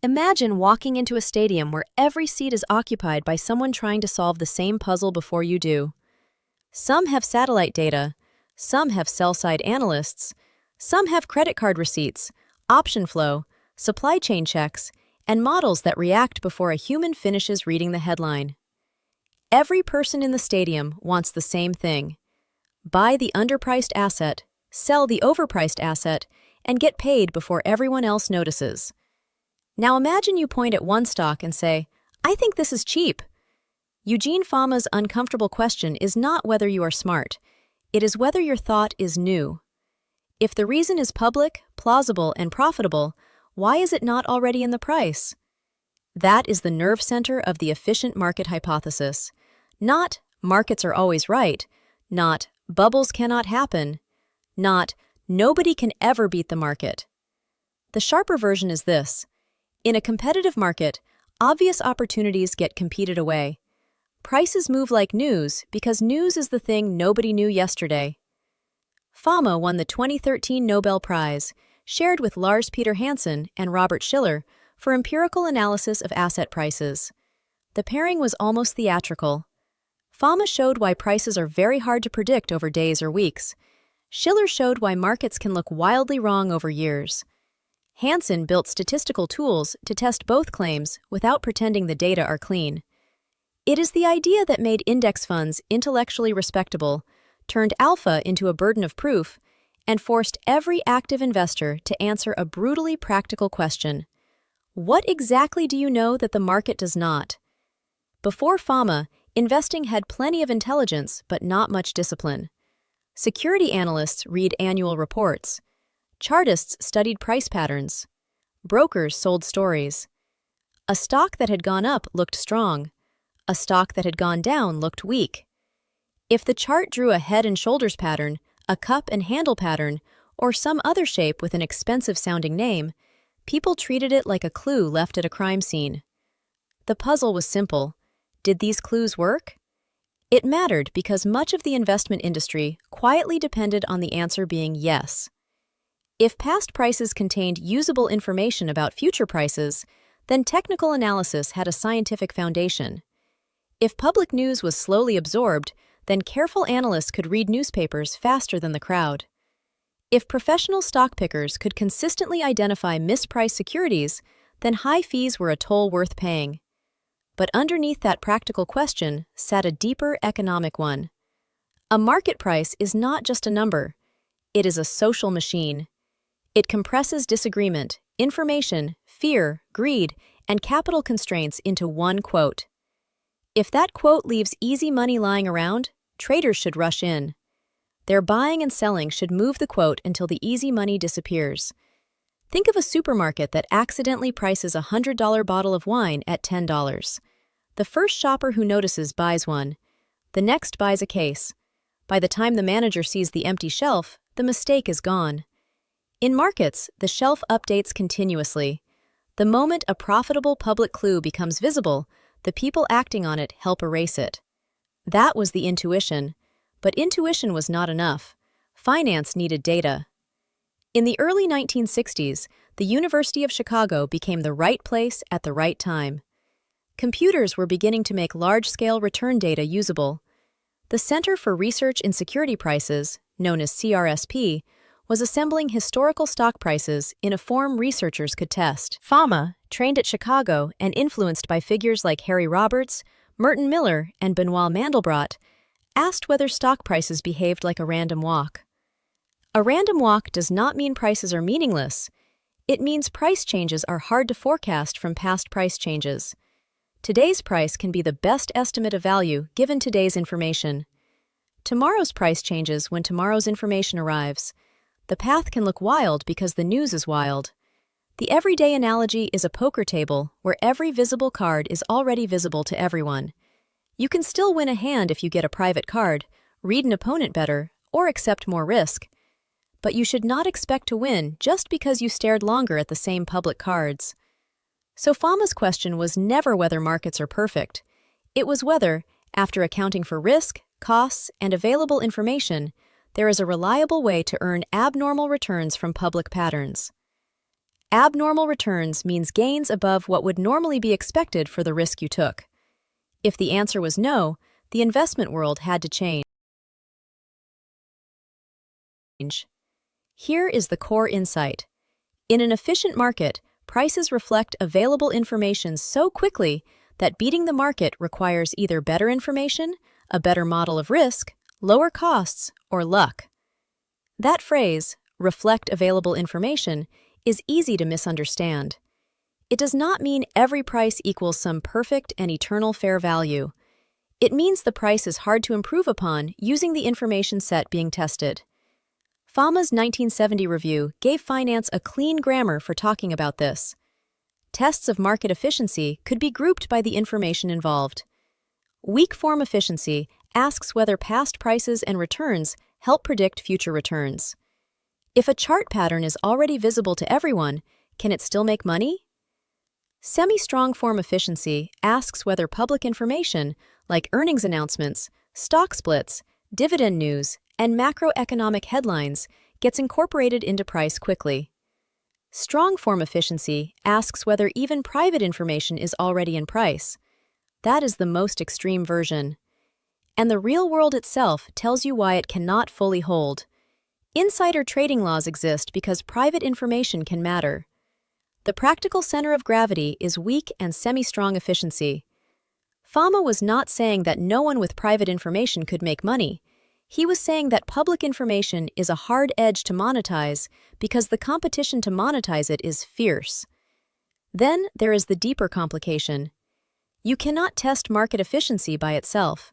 Imagine walking into a stadium where every seat is occupied by someone trying to solve the same puzzle before you do. Some have satellite data, some have sell-side analysts, some have credit card receipts, option flow, supply chain checks, and models that react before a human finishes reading the headline. Every person in the stadium wants the same thing: buy the underpriced asset, sell the overpriced asset, and get paid before everyone else notices. Now imagine you point at one stock and say, "I think this is cheap." Eugene Fama's uncomfortable question is not whether you are smart, it is whether your thought is new. If the reason is public, plausible, and profitable, why is it not already in the price? That is the nerve center of the efficient market hypothesis. Not, markets are always right, not, bubbles cannot happen, not, nobody can ever beat the market. The sharper version is this: in a competitive market, obvious opportunities get competed away. Prices move like news because news is the thing nobody knew yesterday. Fama won the 2013 Nobel Prize, shared with Lars Hansen and Robert Shiller, for empirical analysis of asset prices. The pairing was almost theatrical. Fama showed why prices are very hard to predict over days or weeks. Shiller showed why markets can look wildly wrong over years. Hansen built statistical tools to test both claims without pretending the data are clean. It is the idea that made index funds intellectually respectable, turned alpha into a burden of proof, and forced every active investor to answer a brutally practical question: what exactly do you know that the market does not? Before Fama, investing had plenty of intelligence but not much discipline. Security analysts read annual reports. Chartists studied price patterns. Brokers sold stories. A stock that had gone up looked strong. A stock that had gone down looked weak. If the chart drew a head and shoulders pattern, a cup and handle pattern, or some other shape with an expensive-sounding name, people treated it like a clue left at a crime scene. The puzzle was simple. Did these clues work? It mattered because much of the investment industry quietly depended on the answer being yes. If past prices contained usable information about future prices, then technical analysis had a scientific foundation. If public news was slowly absorbed, then careful analysts could read newspapers faster than the crowd. If professional stock pickers could consistently identify mispriced securities, then high fees were a toll worth paying. But underneath that practical question sat a deeper economic one. A market price is not just a number. It is a social machine. It compresses disagreement, information, fear, greed, and capital constraints into one quote. If that quote leaves easy money lying around, traders should rush in. Their buying and selling should move the quote until the easy money disappears. Think of a supermarket that accidentally prices a $100 bottle of wine at $10. The first shopper who notices buys one. The next buys a case. By the time the manager sees the empty shelf, the mistake is gone. In markets, the shelf updates continuously. The moment a profitable public clue becomes visible, the people acting on it help erase it. That was the intuition. But intuition was not enough. Finance needed data. In the early 1960s, the University of Chicago became the right place at the right time. Computers were beginning to make large-scale return data usable. The Center for Research in Security Prices, known as CRSP, was assembling historical stock prices in a form researchers could test. Fama, trained at Chicago and influenced by figures like Harry Roberts, Merton Miller, and Benoit Mandelbrot, asked whether stock prices behaved like a random walk. A random walk does not mean prices are meaningless. It means price changes are hard to forecast from past price changes. Today's price can be the best estimate of value given today's information. Tomorrow's price changes when tomorrow's information arrives. The path can look wild because the news is wild. The everyday analogy is a poker table where every visible card is already visible to everyone. You can still win a hand if you get a private card, read an opponent better, or accept more risk. But you should not expect to win just because you stared longer at the same public cards. So Fama's question was never whether markets are perfect. It was whether, after accounting for risk, costs, and available information, there is a reliable way to earn abnormal returns from public patterns. Abnormal returns means gains above what would normally be expected for the risk you took. If the answer was no, the investment world had to change. Here is the core insight. In an efficient market, prices reflect available information so quickly that beating the market requires either better information, a better model of risk, lower costs, or luck. That phrase, reflect available information, is easy to misunderstand. It does not mean every price equals some perfect and eternal fair value. It means the price is hard to improve upon using the information set being tested. Fama's 1970 review gave finance a clean grammar for talking about this. Tests of market efficiency could be grouped by the information involved. Weak form efficiency asks whether past prices and returns help predict future returns. If a chart pattern is already visible to everyone, can it still make money? Semi-strong form efficiency asks whether public information, like earnings announcements, stock splits, dividend news, and macroeconomic headlines, gets incorporated into price quickly. Strong form efficiency asks whether even private information is already in price. That is the most extreme version. And the real world itself tells you why it cannot fully hold. Insider trading laws exist because private information can matter. The practical center of gravity is weak and semi-strong efficiency. Fama was not saying that no one with private information could make money. He was saying that public information is a hard edge to monetize because the competition to monetize it is fierce. Then there is the deeper complication. You cannot test market efficiency by itself.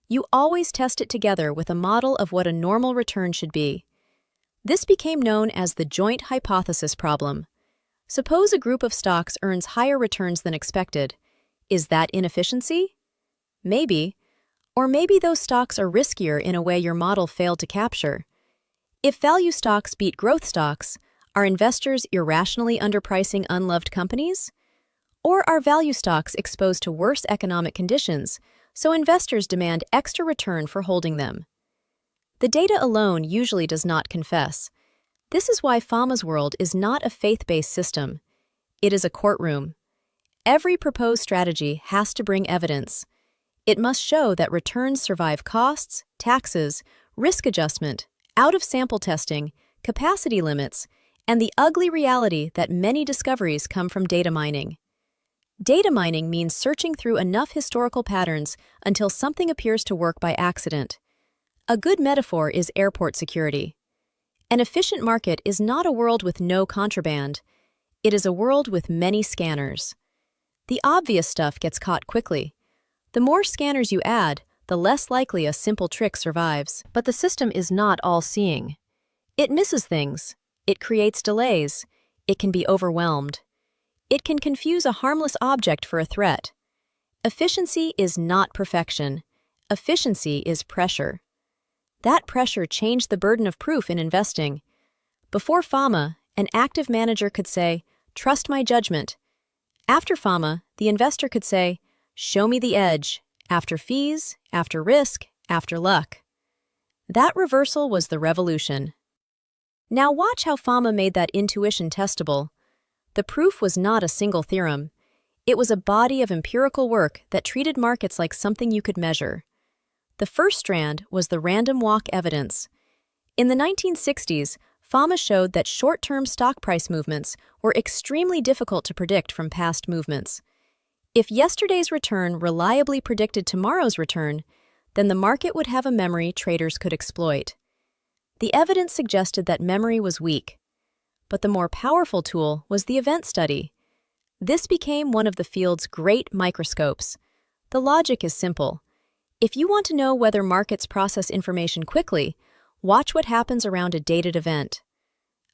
You always test it together with a model of what a normal return should be. This became known as the joint hypothesis problem. Suppose a group of stocks earns higher returns than expected. Is that inefficiency? Maybe. Or maybe those stocks are riskier in a way your model failed to capture. If value stocks beat growth stocks, are investors irrationally underpricing unloved companies? Or are value stocks exposed to worse economic conditions, so investors demand extra return for holding them? The data alone usually does not confess. This is why Fama's world is not a faith-based system. It is a courtroom. Every proposed strategy has to bring evidence. It must show that returns survive costs, taxes, risk adjustment, out-of-sample testing, capacity limits, and the ugly reality that many discoveries come from data mining. Data mining means searching through enough historical patterns until something appears to work by accident. A good metaphor is airport security. An efficient market is not a world with no contraband. It is a world with many scanners. The obvious stuff gets caught quickly. The more scanners you add, the less likely a simple trick survives. But the system is not all-seeing. It misses things. It creates delays. It can be overwhelmed. It can confuse a harmless object for a threat. Efficiency is not perfection. Efficiency is pressure. That pressure changed the burden of proof in investing. Before Fama, an active manager could say, "Trust my judgment." After Fama, the investor could say, "Show me the edge," after fees, after risk, after luck. That reversal was the revolution. Now watch how Fama made that intuition testable. The proof was not a single theorem. It was a body of empirical work that treated markets like something you could measure. The first strand was the random walk evidence. In the 1960s, Fama showed that short-term stock price movements were extremely difficult to predict from past movements. If yesterday's return reliably predicted tomorrow's return, then the market would have a memory traders could exploit. The evidence suggested that memory was weak. But the more powerful tool was the event study. This became one of the field's great microscopes. The logic is simple. If you want to know whether markets process information quickly, watch what happens around a dated event.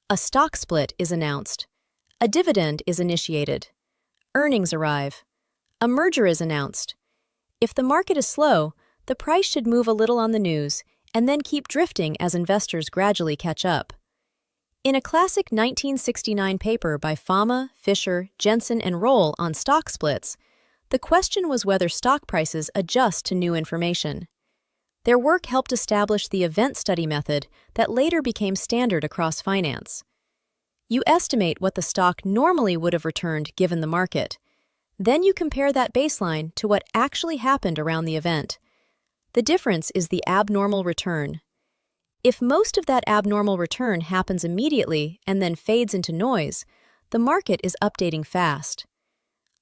A stock split is announced. A dividend is initiated. Earnings arrive. A merger is announced. If the market is slow, the price should move a little on the news and then keep drifting as investors gradually catch up. In a classic 1969 paper by Fama, Fisher, Jensen, and Roll on stock splits, the question was whether stock prices adjust to new information. Their work helped establish the event study method that later became standard across finance. You estimate what the stock normally would have returned given the market. Then you compare that baseline to what actually happened around the event. The difference is the abnormal return. If most of that abnormal return happens immediately and then fades into noise, the market is updating fast.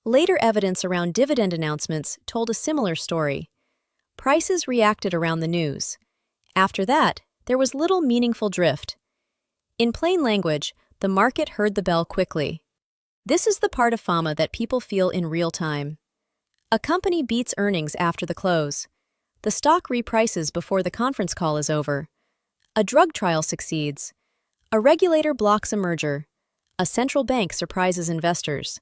Later evidence around dividend announcements told a similar story. Prices reacted around the news. After that, there was little meaningful drift. In plain language, the market heard the bell quickly. This is the part of Fama that people feel in real time. A company beats earnings after the close. The stock reprices before the conference call is over. A drug trial succeeds. A regulator blocks a merger. A central bank surprises investors.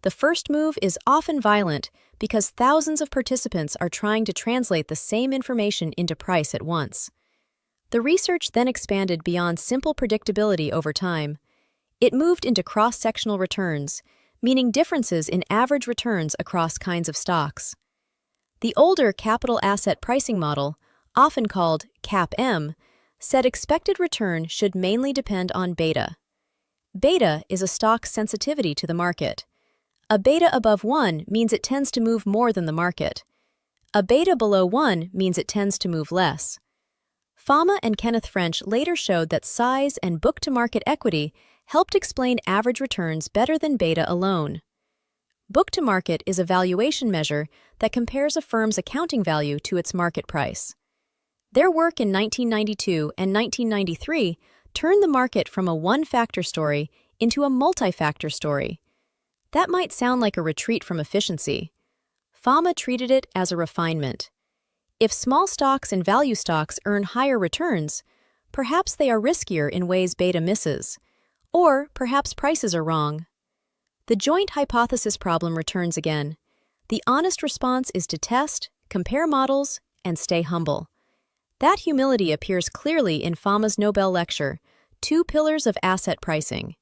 The first move is often violent because thousands of participants are trying to translate the same information into price at once. The research then expanded beyond simple predictability over time. It moved into cross-sectional returns, meaning differences in average returns across kinds of stocks. The older capital asset pricing model, often called CAPM, said expected return should mainly depend on beta. Beta is a stock's sensitivity to the market. A beta above 1 means it tends to move more than the market. A beta below 1 means it tends to move less. Fama and Kenneth French later showed that size and book-to-market equity helped explain average returns better than beta alone. Book-to-market is a valuation measure that compares a firm's accounting value to its market price. Their work in 1992 and 1993 turned the market from a one-factor story into a multi-factor story. That might sound like a retreat from efficiency. Fama treated it as a refinement. If small stocks and value stocks earn higher returns, perhaps they are riskier in ways beta misses. Or perhaps prices are wrong. The joint hypothesis problem returns again. The honest response is to test, compare models, and stay humble. That humility appears clearly in Fama's Nobel lecture, Two Pillars of Asset Pricing.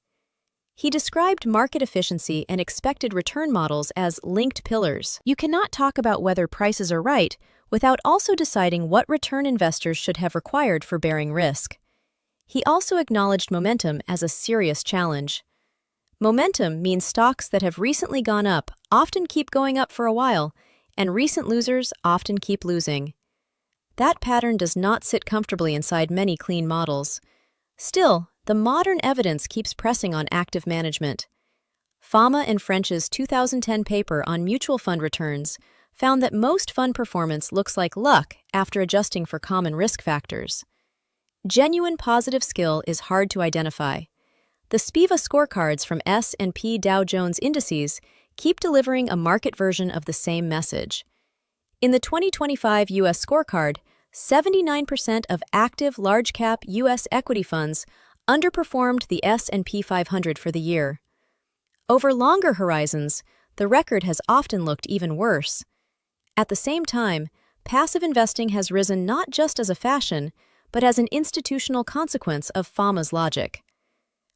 He described market efficiency and expected return models as linked pillars. You cannot talk about whether prices are right without also deciding what return investors should have required for bearing risk. He also acknowledged momentum as a serious challenge. Momentum means stocks that have recently gone up often keep going up for a while, and recent losers often keep losing. That pattern does not sit comfortably inside many clean models. Still, the modern evidence keeps pressing on active management. Fama and French's 2010 paper on mutual fund returns found that most fund performance looks like luck after adjusting for common risk factors. Genuine positive skill is hard to identify. The SPIVA scorecards from S&P Dow Jones indices keep delivering a market version of the same message. In the 2025 U.S. scorecard, 79% of active large-cap U.S. equity funds underperformed the S&P 500 for the year. Over longer horizons, the record has often looked even worse. At the same time, passive investing has risen not just as a fashion, but as an institutional consequence of Fama's logic.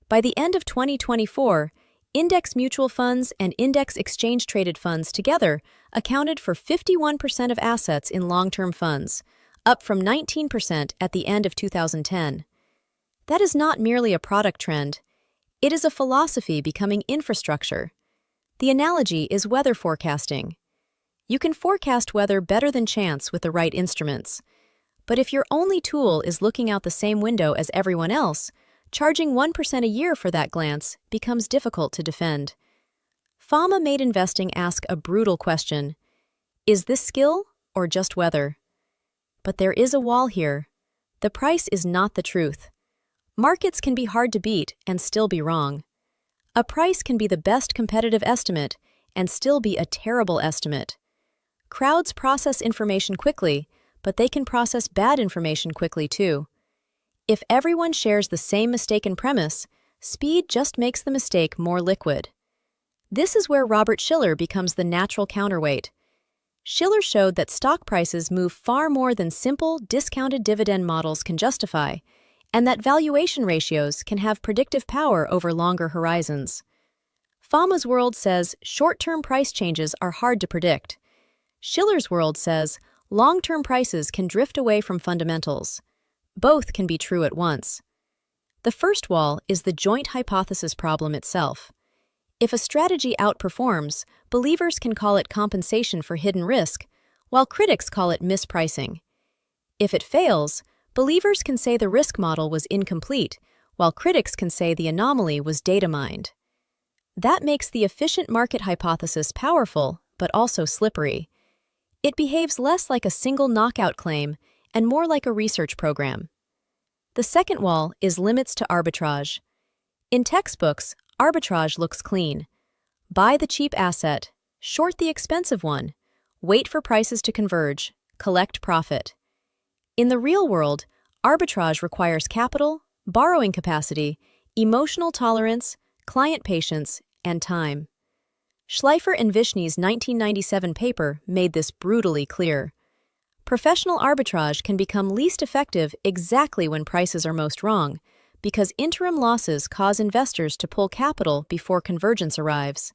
By the end of 2024, index mutual funds and index exchange-traded funds together accounted for 51% of assets in long-term funds, up from 19% at the end of 2010. That is not merely a product trend. It is a philosophy becoming infrastructure. The analogy is weather forecasting. You can forecast weather better than chance with the right instruments. But if your only tool is looking out the same window as everyone else, charging 1% a year for that glance becomes difficult to defend. Fama made investing ask a brutal question. Is this skill or just weather? But there is a wall here. The price is not the truth. Markets can be hard to beat and still be wrong. A price can be the best competitive estimate and still be a terrible estimate. Crowds process information quickly, but they can process bad information quickly too. If everyone shares the same mistaken premise, speed just makes the mistake more liquid. This is where Robert Shiller becomes the natural counterweight. Shiller showed that stock prices move far more than simple, discounted dividend models can justify, and that valuation ratios can have predictive power over longer horizons. Fama's world says short-term price changes are hard to predict. Shiller's world says long-term prices can drift away from fundamentals. Both can be true at once. The first wall is the joint hypothesis problem itself. If a strategy outperforms, believers can call it compensation for hidden risk, while critics call it mispricing. If it fails, believers can say the risk model was incomplete, while critics can say the anomaly was data mined. That makes the efficient market hypothesis powerful, but also slippery. It behaves less like a single knockout claim and more like a research program. The second wall is limits to arbitrage. In textbooks, arbitrage looks clean. Buy the cheap asset, short the expensive one, wait for prices to converge, collect profit. In the real world, arbitrage requires capital, borrowing capacity, emotional tolerance, client patience, and time. Schleifer and Vishny's 1997 paper made this brutally clear. Professional arbitrage can become least effective exactly when prices are most wrong, because interim losses cause investors to pull capital before convergence arrives.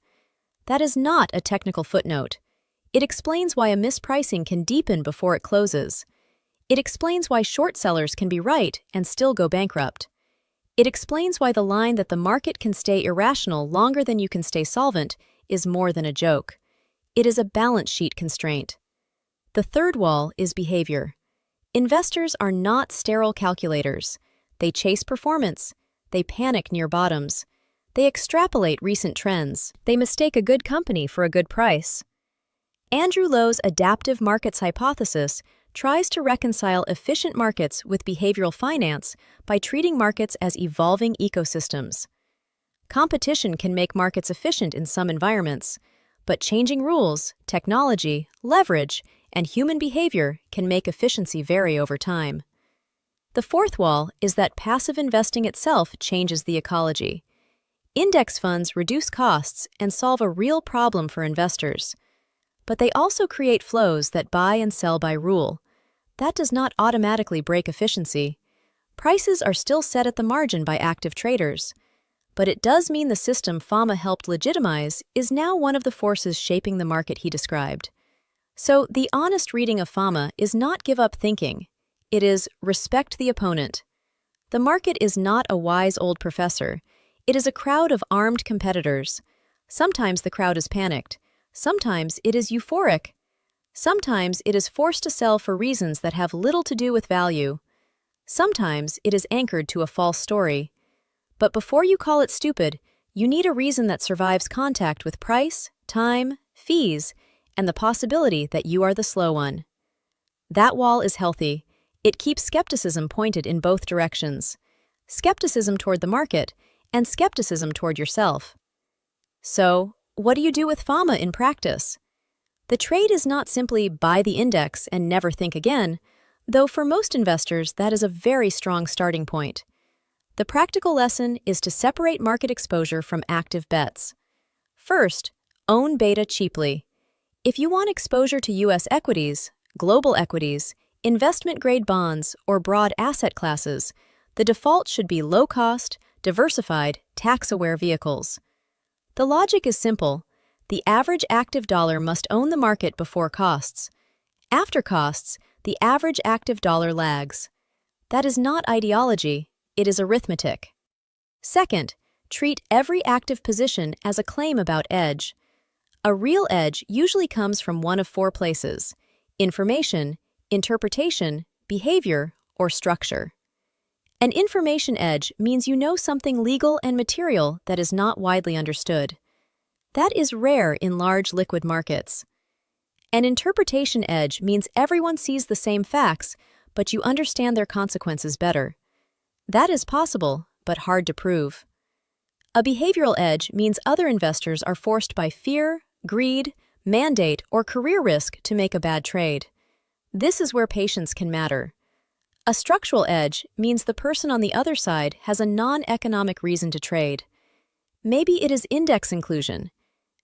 That is not a technical footnote. It explains why a mispricing can deepen before it closes. It explains why short sellers can be right and still go bankrupt. It explains why the line that the market can stay irrational longer than you can stay solvent is more than a joke. It is a balance sheet constraint. The third wall is behavior. Investors are not sterile calculators. They chase performance. They panic near bottoms. They extrapolate recent trends. They mistake a good company for a good price. Andrew Lowe's adaptive markets hypothesis tries to reconcile efficient markets with behavioral finance by treating markets as evolving ecosystems. Competition can make markets efficient in some environments, but changing rules, technology, leverage, and human behavior can make efficiency vary over time. The fourth wall is that passive investing itself changes the ecology. Index funds reduce costs and solve a real problem for investors. But they also create flows that buy and sell by rule. That does not automatically break efficiency. Prices are still set at the margin by active traders. But it does mean the system Fama helped legitimize is now one of the forces shaping the market he described. So the honest reading of Fama is not give up thinking. It is respect the opponent. The market is not a wise old professor. It is a crowd of armed competitors. Sometimes the crowd is panicked. Sometimes it is euphoric. Sometimes it is forced to sell for reasons that have little to do with value. Sometimes it is anchored to a false story. But before you call it stupid, you need a reason that survives contact with price, time, fees, and the possibility that you are the slow one. That wall is healthy. It keeps skepticism pointed in both directions. Skepticism toward the market and skepticism toward yourself. So, what do you do with Fama in practice? The trade is not simply buy the index and never think again, though for most investors that is a very strong starting point. The practical lesson is to separate market exposure from active bets. First, own beta cheaply. If you want exposure to U.S. equities, global equities, investment-grade bonds, or broad asset classes, the default should be low-cost, diversified, tax-aware vehicles. The logic is simple. The average active dollar must own the market before costs. After costs, the average active dollar lags. That is not ideology, it is arithmetic. Second, treat every active position as a claim about edge. A real edge usually comes from one of four places: information, interpretation, behavior, or structure. An information edge means you know something legal and material that is not widely understood. That is rare in large liquid markets. An interpretation edge means everyone sees the same facts, but you understand their consequences better. That is possible, but hard to prove. A behavioral edge means other investors are forced by fear, greed, mandate, or career risk to make a bad trade. This is where patience can matter. A structural edge means the person on the other side has a non-economic reason to trade. Maybe it is index inclusion,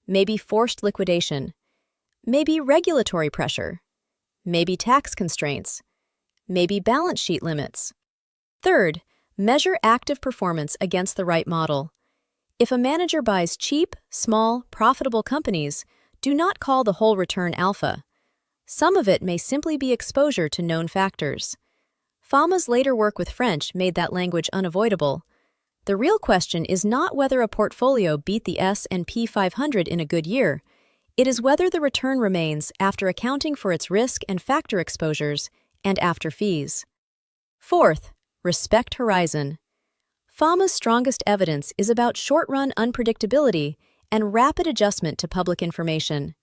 maybe forced liquidation, maybe regulatory pressure, maybe tax constraints, maybe balance sheet limits. Third, measure active performance against the right model. If a manager buys cheap, small, profitable companies, do not call the whole return alpha. Some of it may simply be exposure to known factors. Fama's later work with French made that language unavoidable. The real question is not whether a portfolio beat the S&P 500 in a good year. It is whether the return remains after accounting for its risk and factor exposures and after fees. Fourth, respect horizon. Fama's strongest evidence is about short-run unpredictability and rapid adjustment to public information.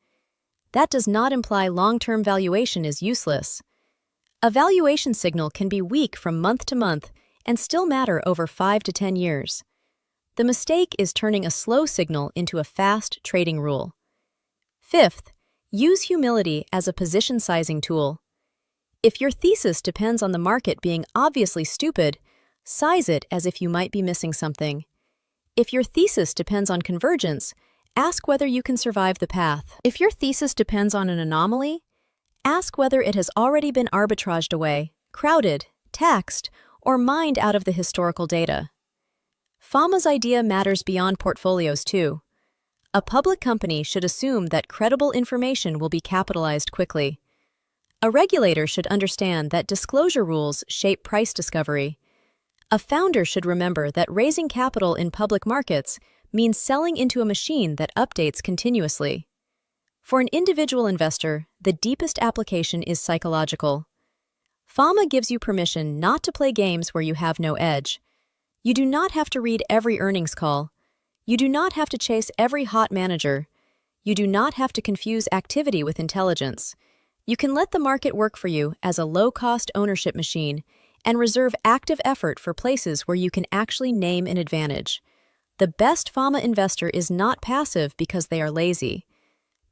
That does not imply long-term valuation is useless. A valuation signal can be weak from month to month and still matter over 5 to 10 years. The mistake is turning a slow signal into a fast trading rule. Fifth, use humility as a position sizing tool. If your thesis depends on the market being obviously stupid, size it as if you might be missing something. If your thesis depends on convergence, ask whether you can survive the path. If your thesis depends on an anomaly, ask whether it has already been arbitraged away, crowded, taxed, or mined out of the historical data. Fama's idea matters beyond portfolios too. A public company should assume that credible information will be capitalized quickly. A regulator should understand that disclosure rules shape price discovery. A founder should remember that raising capital in public markets means selling into a machine that updates continuously. For an individual investor, the deepest application is psychological. Fama gives you permission not to play games where you have no edge. You do not have to read every earnings call. You do not have to chase every hot manager. You do not have to confuse activity with intelligence. You can let the market work for you as a low-cost ownership machine and reserve active effort for places where you can actually name an advantage. The best Fama investor is not passive because they are lazy.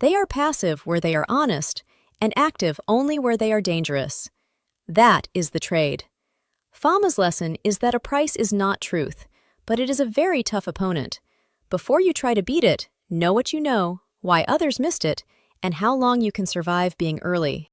They are passive where they are honest and active only where they are dangerous. That is the trade. Fama's lesson is that a price is not truth, but it is a very tough opponent. Before you try to beat it, know what you know, why others missed it, and how long you can survive being early.